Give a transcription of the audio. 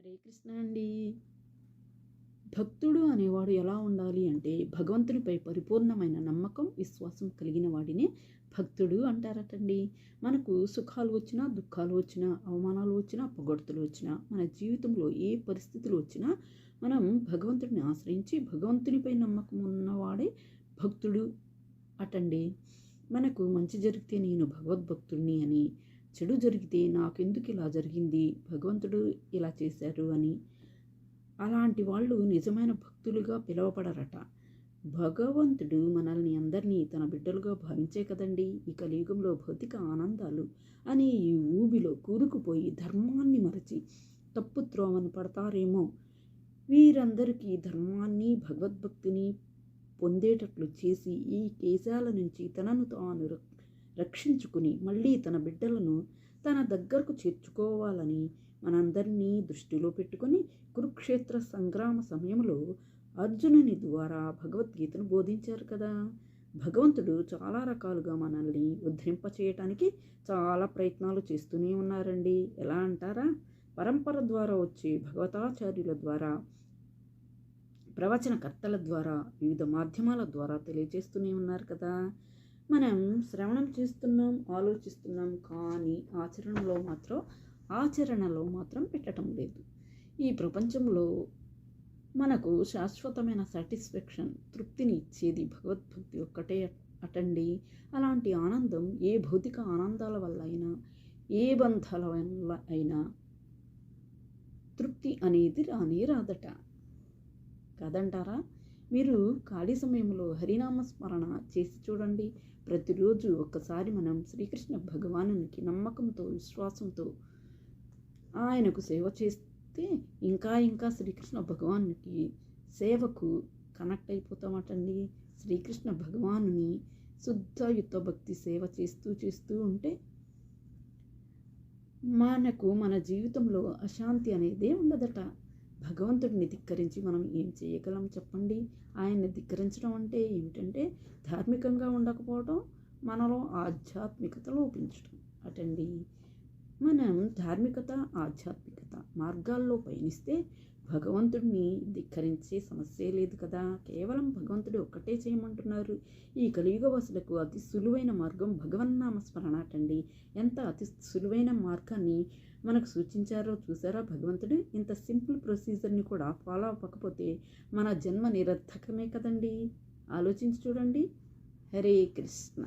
హరే కృష్ణ అండి. భక్తుడు అనేవాడు ఎలా ఉండాలి అంటే భగవంతునిపై పరిపూర్ణమైన నమ్మకం, విశ్వాసం కలిగిన వాడినే భక్తుడు అంటారటండి. మనకు సుఖాలు వచ్చినా, దుఃఖాలు వచ్చినా, అవమానాలు వచ్చినా, పొగడ్తలు వచ్చినా, మన జీవితంలో ఏ పరిస్థితులు వచ్చినా మనం భగవంతుడిని ఆశ్రయించి భగవంతునిపై నమ్మకం ఉన్నవాడే భక్తుడు అటండి. మనకు మంచి జరిగితే నేను భగవద్భక్తుడిని అని, చెడు జరిగితే నాకెందుకు ఇలా జరిగింది, భగవంతుడు ఇలా చేశారు అని, అలాంటి వాళ్ళు నిజమైన భక్తులుగా పిలువపడరట. భగవంతుడు మనల్ని అందరినీ తన బిడ్డలుగా భావించే కదండి ఈ కలియుగంలో భౌతిక ఆనందాలు అనే ఈ ఊబిలో కూరుకుపోయి ధర్మాన్ని మరచి తప్పు త్రోవను పడతారేమో. వీరందరికీ ధర్మాన్ని, భగవద్భక్తిని పొందేటట్లు చేసి ఈ కేశాల నుంచి తనను తాను రక్షించుకుని మళ్ళీ తన బిడ్డలను తన దగ్గరకు చేర్చుకోవాలని మనందరినీ దృష్టిలో పెట్టుకొని కురుక్షేత్ర సంగ్రామ సమయంలో అర్జునుని ద్వారా భగవద్గీతను బోధించారు కదా. భగవంతుడు చాలా రకాలుగా మనల్ని ఉద్ధరింపచేయటానికి చాలా ప్రయత్నాలు చేస్తూనే ఉన్నారండి. ఎలా అంటారా? పరంపర ద్వారా వచ్చే భగవతాచార్యుల ద్వారా, ప్రవచనకర్తల ద్వారా, వివిధ మాధ్యమాల ద్వారా తెలియజేస్తూనే ఉన్నారు కదా. మనం శ్రవణం చేస్తున్నాం, ఆలోచిస్తున్నాం, కానీ ఆచరణలో మాత్రం పెట్టడం లేదు. ఈ ప్రపంచంలో మనకు శాశ్వతమైన సాటిస్ఫాక్షన్, తృప్తిని ఇచ్చేది భగవద్భక్తి ఒక్కటే అటండి. అలాంటి ఆనందం ఏ భౌతిక ఆనందాల వల్ల అయినా, ఏ బంధాల వల్ల అయినా తృప్తి అనేది రాదట. కాదంటారా? మీరు ఖాళీ సమయంలో హరినామస్మరణ చేసి చూడండి. ప్రతిరోజు ఒక్కసారి మనం శ్రీకృష్ణ భగవానునికి నమ్మకంతో, విశ్వాసంతో ఆయనకు సేవ చేస్తే ఇంకా శ్రీకృష్ణ భగవానునికి సేవకు కనెక్ట్ అయిపోతామటండి. శ్రీకృష్ణ భగవానుని శుద్ధ యుద్ధ భక్తి సేవ చేస్తూ ఉంటే మనకు మన జీవితంలో అశాంతి అనేదే ఉండదట. భగవంతుడిని ధిక్కరించి మనం ఏం చేయగలం చెప్పండి? ఆయన్ని ధిక్కరించడం అంటే ఏమిటంటే ధార్మికంగా ఉండకపోవడం, మనలో ఆధ్యాత్మికత లోపించడం అటండి. మనం ధార్మికత, ఆధ్యాత్మికత మార్గాల్లో పయనిస్తే భగవంతుడిని ధిక్కరించే సమస్యే లేదు కదా. కేవలం భగవంతుడు ఒక్కటే చేయమంటున్నారు. ఈ కలియుగ వాసులకు అతి సులువైన మార్గం భగవన్నామస్మరణ అటండి. ఎంత అతి సులువైన మార్గాన్ని మనకు సూచించారో చూసారా భగవంతుడు. ఇంత సింపుల్ ప్రొసీజర్ని కూడా ఫాలో అవ్వకపోతే మన జన్మ నిరర్థకమే కదండి. ఆలోచించి చూడండి. హరే కృష్ణ.